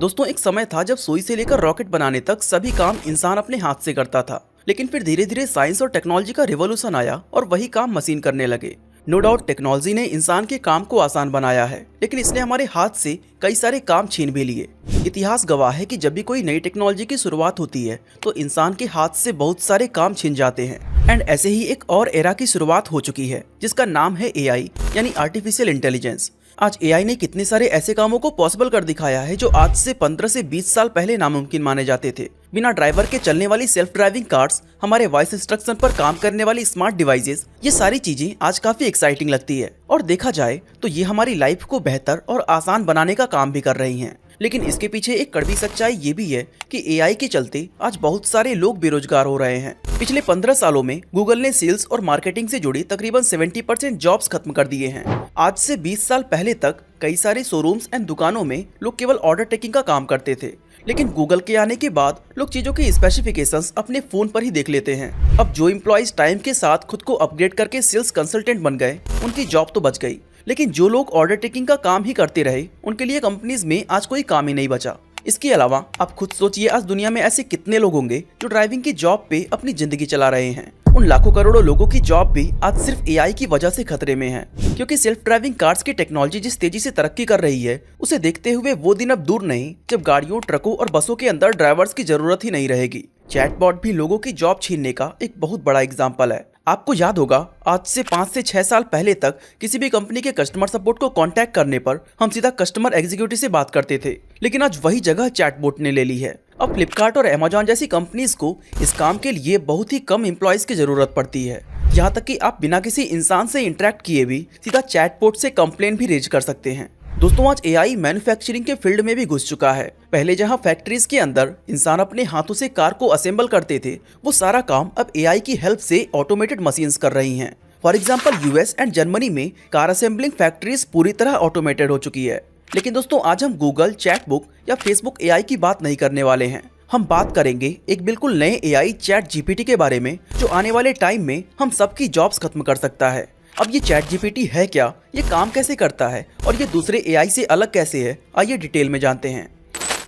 दोस्तों एक समय था जब सुई से लेकर रॉकेट बनाने तक सभी काम इंसान अपने हाथ से करता था। लेकिन फिर धीरे धीरे साइंस और टेक्नोलॉजी का रिवॉल्यूशन आया और वही काम मशीन करने लगे। नो डाउट टेक्नोलॉजी ने इंसान के काम को आसान बनाया है, लेकिन इसने हमारे हाथ से कई सारे काम छीन भी लिए। इतिहास गवाह है कि जब भी कोई नई टेक्नोलॉजी की शुरुआत होती है तो इंसान के हाथ से बहुत सारे काम छिन जाते हैं। एंड ऐसे ही एक और एरा की शुरुआत हो चुकी है जिसका नाम है एआई यानी आर्टिफिशियल इंटेलिजेंस। आज एआई ने कितने सारे ऐसे कामों को पॉसिबल कर दिखाया है जो आज से 15 से 20 साल पहले नामुमकिन माने जाते थे। बिना ड्राइवर के चलने वाली सेल्फ ड्राइविंग कार्स, हमारे वॉइस इंस्ट्रक्शन पर काम करने वाली स्मार्ट डिवाइसेस, ये सारी चीजें आज काफी एक्साइटिंग लगती है। और देखा जाए तो ये हमारी लाइफ को बेहतर और आसान बनाने का काम भी कर रही हैं। लेकिन इसके पीछे एक कड़वी सच्चाई ये भी है कि एआई के चलते आज बहुत सारे लोग बेरोजगार हो रहे हैं। पिछले 15 सालों में गूगल ने सेल्स और मार्केटिंग से जुड़ी तकरीबन 70% जॉब्स खत्म कर दिए हैं। आज से 20 साल पहले तक कई सारे शोरूम्स एंड दुकानों में लोग केवल ऑर्डर टेकिंग का काम करते थे, लेकिन गूगल के आने के बाद लोग चीजों की स्पेसिफिकेशंस अपने फोन पर ही देख लेते हैं। अब जो एम्प्लॉइज टाइम के साथ खुद को अपग्रेड करके सेल्स कंसल्टेंट बन गए, उनकी जॉब तो बच गई, लेकिन जो लोग ऑर्डर टेकिंग का काम ही करते रहे उनके लिए कंपनीज में आज कोई काम ही नहीं बचा। इसके अलावा आप खुद सोचिए, आज दुनिया में ऐसे कितने लोग होंगे जो ड्राइविंग की जॉब पे अपनी जिंदगी चला रहे हैं। उन लाखों करोड़ों लोगों की जॉब भी आज सिर्फ एआई की वजह से खतरे में है, क्योंकि सेल्फ ड्राइविंग कार्स की टेक्नोलॉजी जिस तेजी से तरक्की कर रही है, उसे देखते हुए वो दिन अब दूर नहीं जब गाड़ियों, ट्रकों और बसों के अंदर ड्राइवर्स की जरूरत ही नहीं रहेगी। चैटबॉट भी लोगों की जॉब छीनने का एक बहुत बड़ा एग्जाम्पल है। आपको याद होगा, आज से 5 से 6 साल पहले तक किसी भी कंपनी के कस्टमर सपोर्ट को कांटेक्ट करने पर हम सीधा कस्टमर एग्जीक्यूटिव से बात करते थे, लेकिन आज वही जगह चैटबॉट ने ले ली है। अब फ्लिपकार्ट और अमेजॉन जैसी कंपनीज को इस काम के लिए बहुत ही कम एम्प्लॉयज की जरूरत पड़ती है। यहाँ तक कि आप बिना किसी इंसान से इंटरेक्ट किए भी सीधा चैटबॉट से कंप्लेन भी रेज कर सकते हैं। दोस्तों आज एआई मैन्युफैक्चरिंग के फील्ड में भी घुस चुका है। पहले जहां फैक्ट्रीज के अंदर इंसान अपने हाथों से कार को असेंबल करते थे, वो सारा काम अब एआई की हेल्प से ऑटोमेटेड मशीन्स कर रही हैं। For example US and Germany में कार असेंबलिंग फैक्ट्रीज पूरी तरह ऑटोमेटेड हो चुकी है। लेकिन दोस्तों आज हम गूगल, चैटबुक या फेसबुक एआई की बात नहीं करने वाले हैं। हम बात करेंगे एक बिल्कुल नए एआई चैट जीपीटी के बारे में, जो आने वाले टाइम में हम सबकी जॉब्स खत्म कर सकता है। अब ये चैट जीपीटी है क्या, ये काम कैसे करता है और ये दूसरे एआई से अलग कैसे है, आइए डिटेल में जानते हैं।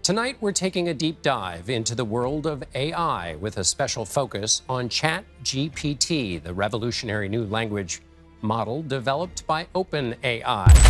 Tonight we're taking a deep dive into the world of AI with a special focus on ChatGPT, the revolutionary new language model developed by OpenAI.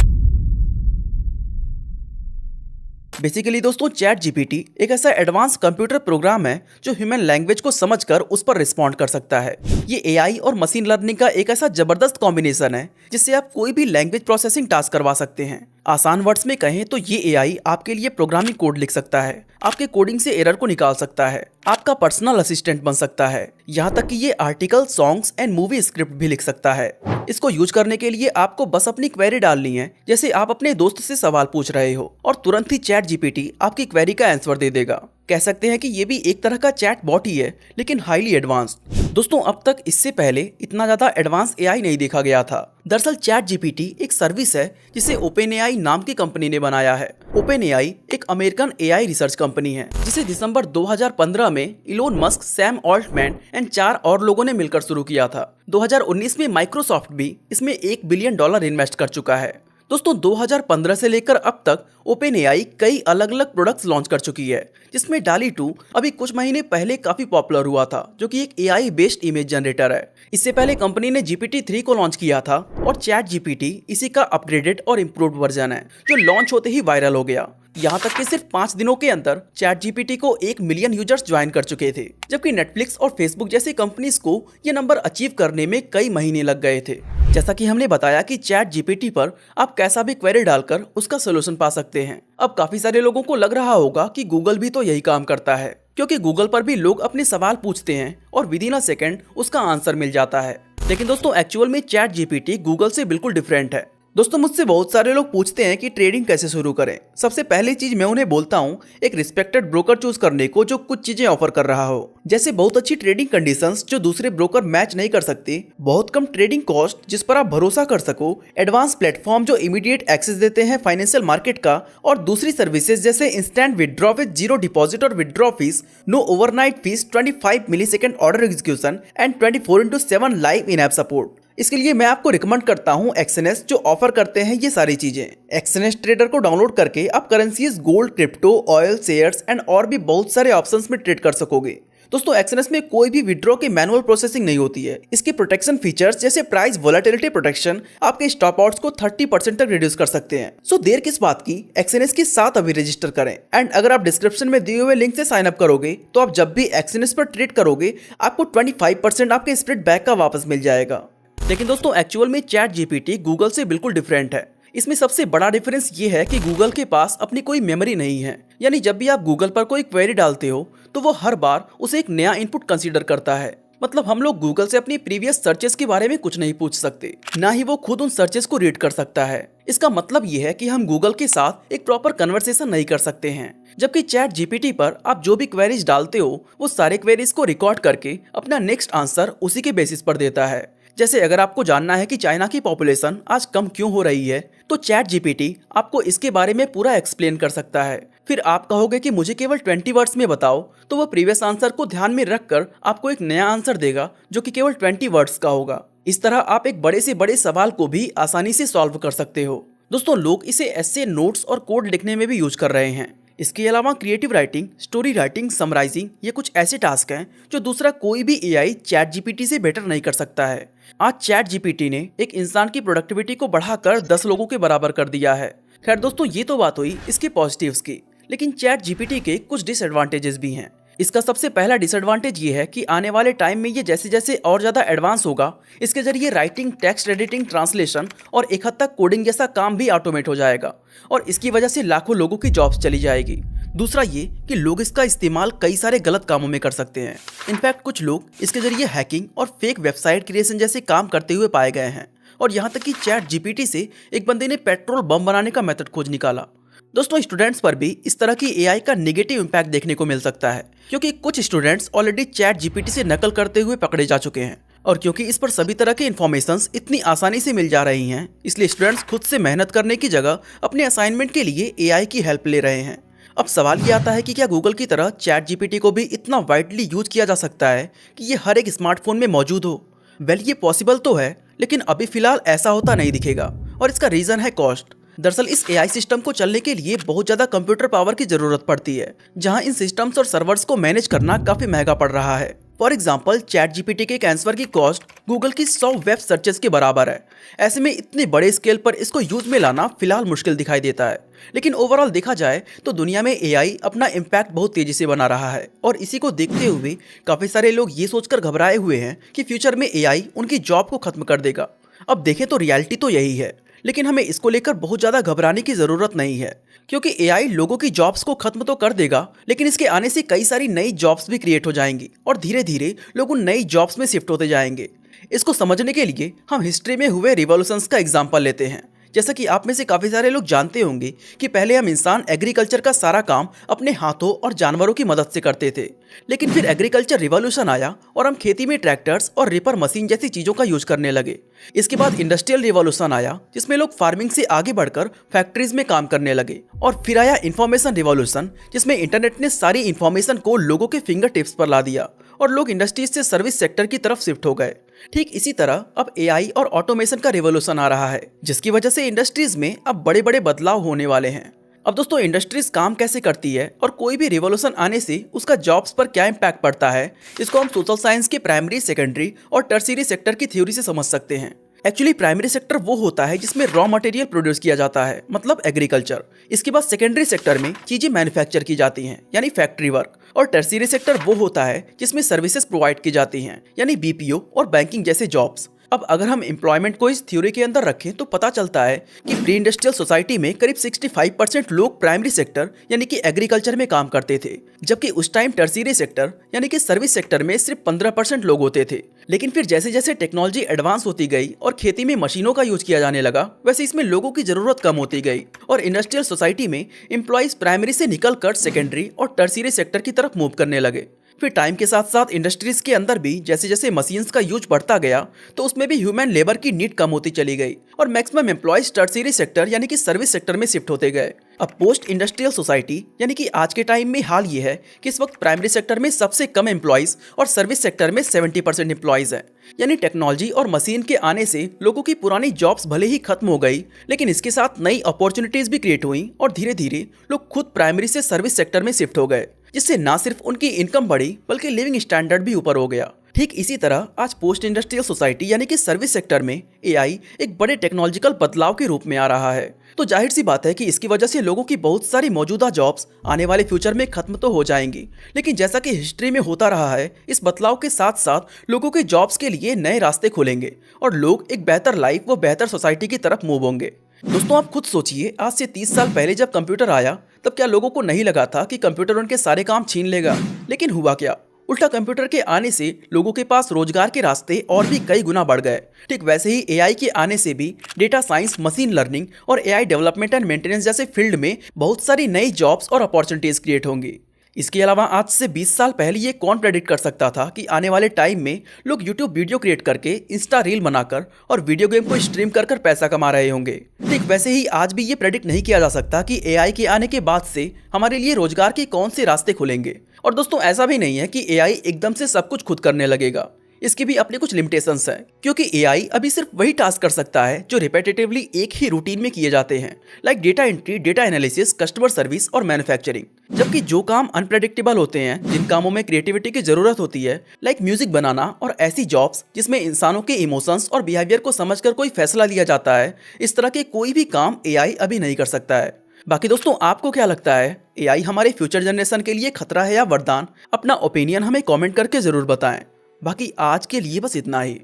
Basically दोस्तों चैट जीपीटी एक ऐसा एडवांस कंप्यूटर प्रोग्राम है जो human language को समझकर उस पर respond कर सकता है। ये एआई और मशीन लर्निंग का एक ऐसा जबरदस्त कॉम्बिनेशन है जिससे आप कोई भी लैंग्वेज प्रोसेसिंग टास्क करवा सकते हैं। आसान वर्ड्स में कहें तो ये एआई आपके लिए प्रोग्रामिंग कोड लिख सकता है, आपके कोडिंग से एरर को निकाल सकता है, आपका पर्सनल असिस्टेंट बन सकता है, यहाँ तक कि ये article, songs and movie script भी लिख सकता है। इसको यूज करने के लिए आपको बस अपनी क्वेरी डालनी है, जैसे आप अपने दोस्त से सवाल पूछ रहे हो, और तुरंत ही चैट जीपीटी आपकी क्वेरी का आंसर दे देगा। कह सकते हैं कि ये भी एक तरह का चैट बॉट ही है, लेकिन हाईली एडवांस्ड। दोस्तों अब तक इससे पहले इतना ज्यादा एडवांस एआई नहीं देखा गया था। दरअसल चैट जीपीटी एक सर्विस है जिसे ओपनएआई नाम की कंपनी ने बनाया है। ओपनएआई एक अमेरिकन एआई रिसर्च कंपनी है जिसे दिसंबर 2015 में Elon Musk, Sam Altman and 4 और लोगों ने मिलकर शुरू किया था। 2019 में माइक्रोसॉफ्ट भी इसमें $1 बिलियन इन्वेस्ट कर चुका है। दोस्तों 2015 से लेकर अब तक ओपनएआई कई अलग अलग प्रोडक्ट्स लॉन्च कर चुकी है, जिसमें DALL-E 2 अभी कुछ महीने पहले काफी पॉपुलर हुआ था, जो कि एक एआई बेस्ड इमेज जनरेटर है। इससे पहले कंपनी ने GPT-3 को लॉन्च किया था और चैट जीपीटी इसी का अपग्रेडेड और इम्प्रूव्ड वर्जन है, जो लॉन्च होते ही वायरल हो गया। यहाँ तक कि सिर्फ 5 दिनों के अंदर चैट जीपीटी को 1 मिलियन यूजर्स ज्वाइन कर चुके थे, जबकि नेटफ्लिक्स और फेसबुक जैसी कंपनीज को ये नंबर अचीव करने में कई महीने लग गए थे। जैसा कि हमने बताया कि चैट जीपीटी पर आप कैसा भी क्वेरी डालकर उसका सोल्यूशन पा सकते हैं। अब काफी सारे लोगों को लग रहा होगा कि गूगल भी तो यही काम करता है, क्योंकि गूगल पर भी लोग अपने सवाल पूछते हैं और विदिन अ सेकेंड उसका आंसर मिल जाता है। लेकिन दोस्तों एक्चुअल में चैट जीपीटी गूगल से बिल्कुल डिफरेंट है। दोस्तों मुझसे बहुत सारे लोग पूछते हैं कि ट्रेडिंग कैसे शुरू करें। सबसे पहली चीज मैं उन्हें बोलता हूं एक रिस्पेक्टेड ब्रोकर चूज करने को जो कुछ चीजें ऑफर कर रहा हो, जैसे बहुत अच्छी ट्रेडिंग कंडीशंस जो दूसरे ब्रोकर मैच नहीं कर सकते, बहुत कम ट्रेडिंग कॉस्ट जिस पर आप भरोसा कर सको, एडवांस प्लेटफॉर्म जो इमीडिएट एक्सेस देते हैं फाइनेंशियल मार्केट का, और दूसरी सर्विसेज जैसे इंस्टेंट विदड्रॉ विद 0 डिपॉजिट और withdraw fees, no overnight fees, 25 millisecond order execution and 24/7 live in app support. इसके लिए मैं आपको रिकमेंड करता हूँ एक्सएनएस, जो ऑफर करते हैं ये सारी चीजें। एक्सएनएस ट्रेडर को डाउनलोड करके आप currencies, gold, crypto, oil, shares and और भी बहुत सारे ऑप्शंस में ट्रेड कर सकोगे। दोस्तों एक्सएनएस में कोई भी विड्रॉ की मैनुअल प्रोसेसिंग नहीं होती है। इसके प्रोटेक्शन फीचर्स जैसे प्राइस वोलेटिलिटी प्रोटेक्शन आपके स्टॉप आउट्स को 30% तक रिड्यूस कर सकते हैं। सो देर किस बात की, एक्सएनएस के साथ अभी रजिस्टर करें। एंड अगर आप डिस्क्रिप्शन में दिए हुए लिंक से साइन अप करोगे तो आप जब भी एक्सएनएस पर ट्रेड करोगे आपको 25% आपके स्प्रेड बैक का वापस मिल जाएगा। लेकिन दोस्तों एक्चुअल में चैट जीपीटी गूगल से बिल्कुल डिफरेंट है। इसमें सबसे बड़ा डिफरेंस ये है कि गूगल के पास अपनी कोई मेमोरी नहीं है। यानी जब भी आप गूगल पर कोई क्वेरी डालते हो तो वो हर बार उसे एक नया इनपुट कंसीडर करता है। मतलब हम लोग गूगल से अपनी प्रीवियस सर्चेस के बारे में कुछ नहीं पूछ सकते, ना ही वो खुद उन सर्चेस को रीड कर सकता है। इसका मतलब ये है कि हम गूगल के साथ एक प्रॉपर कन्वर्सेशन नहीं कर सकते हैं। जबकि चैट जीपीटी पर आप जो भी क्वेरीज डालते हो वो सारे क्वेरीज को रिकॉर्ड करके अपना नेक्स्ट आंसर उसी के बेसिस पर देता है। जैसे अगर आपको जानना है कि चाइना की पॉपुलेशन आज कम क्यों हो रही है तो चैट जीपीटी आपको इसके बारे में पूरा एक्सप्लेन कर सकता है। फिर आप कहोगे कि मुझे केवल 20 वर्ड्स में बताओ, तो वो प्रीवियस आंसर को ध्यान में रखकर आपको एक नया आंसर देगा जो कि केवल 20 वर्ड्स का होगा। इस तरह आप एक बड़े से बड़े सवाल को भी आसानी से सॉल्व कर सकते हो। दोस्तों लोग इसे एस्से, नोट्स और कोड लिखने में भी यूज कर रहे हैं। इसके अलावा creative writing, story writing, summarising, ये कुछ ऐसे टास्क हैं जो दूसरा कोई भी एआई चैट जीपीटी से बेटर नहीं कर सकता है। आज चैट जीपीटी ने एक इंसान की प्रोडक्टिविटी को बढ़ाकर 10 लोगों के बराबर कर दिया है। खैर दोस्तों ये तो बात हुई इसके पॉजिटिव्स की, लेकिन चैट जीपीटी के कुछ डिसएडवांटेजेस भी हैं। इसका सबसे पहला डिसएडवांटेज ये है कि आने वाले टाइम में ये जैसे जैसे और ज़्यादा एडवांस होगा, इसके जरिए राइटिंग, टेक्स्ट एडिटिंग, ट्रांसलेशन और एक हद तक कोडिंग जैसा काम भी ऑटोमेट हो जाएगा और इसकी वजह से लाखों लोगों की जॉब्स चली जाएगी। दूसरा ये कि लोग इसका इस्तेमाल कई सारे गलत कामों में कर सकते हैं। इनफैक्ट कुछ लोग इसके जरिए हैकिंग और फेक वेबसाइट क्रिएशन जैसे काम करते हुए पाए गए हैं। और यहाँ तक कि चैट जीपीटी से एक बंदे ने पेट्रोल बम बनाने का मेथड खोज निकाला। दोस्तों स्टूडेंट्स पर भी इस तरह की एआई का नेगेटिव इम्पैक्ट देखने को मिल सकता है, क्योंकि कुछ स्टूडेंट्स ऑलरेडी चैट जीपीटी से नकल करते हुए पकड़े जा चुके हैं। और क्योंकि इस पर सभी तरह की इन्फॉर्मेशंस इतनी आसानी से मिल जा रही हैं, इसलिए स्टूडेंट्स खुद से मेहनत करने की जगह अपने असाइनमेंट के लिए एआई की हेल्प ले रहे हैं। अब सवाल ये आता है कि क्या गूगल की तरह चैट जीपीटी को भी इतना वाइडली यूज किया जा सकता है कि ये हर एक स्मार्टफोन में मौजूद हो? वेल ये पॉसिबल तो है, लेकिन अभी फिलहाल ऐसा होता नहीं दिखेगा और इसका रीजन है कॉस्ट। दरअसल इस एआई सिस्टम को चलने के लिए बहुत ज़्यादा कंप्यूटर पावर की ज़रूरत पड़ती है, जहां इन सिस्टम्स और सर्वर्स को मैनेज करना काफ़ी महंगा पड़ रहा है। फॉर एग्जाम्पल चैट जीपीटी के एक आंसर की कॉस्ट गूगल की 100 वेब सर्चेस के बराबर है। ऐसे में इतने बड़े स्केल पर इसको यूज में लाना फिलहाल मुश्किल दिखाई देता है। लेकिन ओवरऑल देखा जाए तो दुनिया में एआई अपना इम्पैक्ट बहुत तेजी से बना रहा है और इसी को देखते हुए काफ़ी सारे लोग ये सोचकर घबराए हुए हैं कि फ्यूचर में एआई उनकी जॉब को खत्म कर देगा। अब देखें तो रियलिटी तो यही है, लेकिन हमें इसको लेकर बहुत ज़्यादा घबराने की ज़रूरत नहीं है, क्योंकि एआई लोगों की जॉब्स को खत्म तो कर देगा, लेकिन इसके आने से कई सारी नई जॉब्स भी क्रिएट हो जाएंगी और धीरे धीरे लोग उन नई जॉब्स में शिफ्ट होते जाएंगे। इसको समझने के लिए हम हिस्ट्री में हुए रिवॉल्यूशंस का एग्जाम्पल लेते हैं। जैसा कि आप में से काफ़ी सारे लोग जानते होंगे कि पहले हम इंसान एग्रीकल्चर का सारा काम अपने हाथों और जानवरों की मदद से करते थे, लेकिन फिर एग्रीकल्चर रिवॉल्यूशन आया और हम खेती में ट्रैक्टर्स और रिपर मशीन जैसी चीज़ों का यूज करने लगे। इसके बाद इंडस्ट्रियल रिवॉल्यूशन आया, जिसमें लोग फार्मिंग से आगे बढ़कर फैक्ट्रीज में काम करने लगे। और फिर आया इंफॉर्मेशन रिवॉल्यूशन, जिसमें इंटरनेट ने सारी इंफॉर्मेशन को लोगों के फिंगर टिप्स पर ला दिया और लोग इंडस्ट्रीज से सर्विस सेक्टर की तरफ शिफ्ट हो गए। ठीक इसी तरह अब एआई और ऑटोमेशन का रिवॉल्यूशन आ रहा है, जिसकी वजह से इंडस्ट्रीज में अब बड़े बड़े बदलाव होने वाले हैं। अब दोस्तों इंडस्ट्रीज काम कैसे करती है और कोई भी रिवॉल्यूशन आने से उसका जॉब्स पर क्या इम्पैक्ट पड़ता है, इसको हम सोशल साइंस के प्राइमरी, सेकेंडरी और टर्शियरी सेक्टर की थ्योरी से समझ सकते हैं। एक्चुअली प्राइमरी सेक्टर वो होता है जिसमें रॉ मटेरियल प्रोड्यूस किया जाता है, मतलब एग्रीकल्चर। इसके बाद सेकेंडरी सेक्टर में चीजें मैन्युफैक्चर की जाती हैं, यानी फैक्ट्री वर्क। और टर्शियरी सेक्टर वो होता है जिसमें सर्विसेज प्रोवाइड की जाती हैं, यानी बीपीओ और बैंकिंग जैसे जॉब्स। अब अगर हम एम्प्लॉयमेंट को इस थ्योरी के अंदर रखें तो पता चलता है कि प्री इंडस्ट्रियल सोसाइटी में करीब 65% लोग प्राइमरी सेक्टर यानी कि एग्रीकल्चर में काम करते थे, जबकि उस टाइम टर्शियरी सेक्टर यानी कि सर्विस सेक्टर में सिर्फ 15% लोग होते थे। लेकिन फिर जैसे जैसे टेक्नोलॉजी एडवांस होती गई और खेती में मशीनों का यूज किया जाने लगा, वैसे इसमें लोगों की जरूरत कम होती गई और इंडस्ट्रियल सोसाइटी में एम्प्लॉयज प्राइमरी से निकलकर सेकेंडरी और टर्शियरी सेक्टर की तरफ मूव करने लगे। फिर टाइम के साथ साथ इंडस्ट्रीज के अंदर भी जैसे जैसे मशीन्स का यूज बढ़ता गया तो उसमें भी ह्यूमन लेबर की नीड कम होती चली गई और मैक्सिमम एम्प्लॉयज टर्शियरी सेक्टर यानी कि सर्विस सेक्टर में शिफ्ट होते गए। अब पोस्ट इंडस्ट्रियल सोसाइटी यानी कि आज के टाइम में हाल ये है कि इस वक्त प्राइमरी सेक्टर में सबसे कम एम्प्लॉयज और सर्विस सेक्टर में 70% एम्प्लॉयज हैं। यानी टेक्नोलॉजी और मशीन के आने से लोगों की पुरानी जॉब्स भले ही खत्म हो गई, लेकिन इसके साथ नई अपॉर्चुनिटीज भी क्रिएट हुई और धीरे धीरे लोग खुद प्राइमरी से सर्विस सेक्टर में शिफ्ट हो गए, जिससे ना सिर्फ उनकी इनकम बढ़ी बल्कि लिविंग स्टैंडर्ड भी ऊपर हो गया। ठीक इसी तरह आज पोस्ट इंडस्ट्रियल सोसाइटी यानी कि सर्विस सेक्टर में एआई एक बड़े टेक्नोलॉजिकल बदलाव के रूप में आ रहा है। तो जाहिर सी बात है कि इसकी वजह से लोगों की बहुत सारी मौजूदा जॉब्स आने वाले फ्यूचर में खत्म तो हो जाएंगी, लेकिन जैसा कि हिस्ट्री में होता रहा है, इस बदलाव के साथ साथ लोगों के जॉब्स के लिए नए रास्ते खुलेंगे और लोग एक बेहतर लाइफ व बेहतर सोसाइटी की तरफ मूव होंगे। दोस्तों आप खुद सोचिए, आज से 30 साल पहले जब कंप्यूटर आया तब क्या लोगों को नहीं लगा था कि कंप्यूटर उनके सारे काम छीन लेगा? लेकिन हुआ क्या? उल्टा कंप्यूटर के आने से लोगों के पास रोजगार के रास्ते और भी कई गुना बढ़ गए। ठीक वैसे ही एआई के आने से भी डेटा साइंस, मशीन लर्निंग और एआई डेवलपमेंट एंड मेंटेनेंस जैसे फील्ड में बहुत सारी नई जॉब्स और अपॉर्चुनिटीज क्रिएट होंगी। इसके अलावा आज से 20 साल पहले ये कौन प्रेडिक्ट कर सकता था कि आने वाले टाइम में लोग यूट्यूब वीडियो क्रिएट करके, इंस्टा रील बनाकर और वीडियो गेम को स्ट्रीम कर पैसा कमा रहे होंगे। ठीक वैसे ही आज भी ये प्रेडिक्ट नहीं किया जा सकता कि एआई के आने के बाद से हमारे लिए रोजगार के कौन से रास्ते खुलेंगे। और दोस्तों ऐसा भी नहीं है कि एआई एकदम से सब कुछ खुद करने लगेगा, इसकी भी अपने कुछ लिमिटेशंस हैं, क्योंकि एआई अभी सिर्फ वही टास्क कर सकता है जो रिपीटेटिवली एक ही रूटीन में किए जाते हैं, like data entry, data analysis, customer service और मैन्युफैक्चरिंग। जबकि जो काम अनप्रेडिक्टेबल होते हैं, जिन कामों में क्रिएटिविटी की जरूरत होती है, लाइक म्यूजिक बनाना और ऐसी जॉब्स जिसमें इंसानों के इमोशंस और बिहेवियर को समझकर कोई फैसला लिया जाता है, इस तरह के कोई भी काम एआई अभी नहीं कर सकता है। बाकी दोस्तों आपको क्या लगता है, एआई हमारे फ्यूचर जनरेशन के लिए खतरा है या वरदान? अपना ओपिनियन हमें कमेंट करके जरूर बताएं। बाकी आज के लिए बस इतना ही।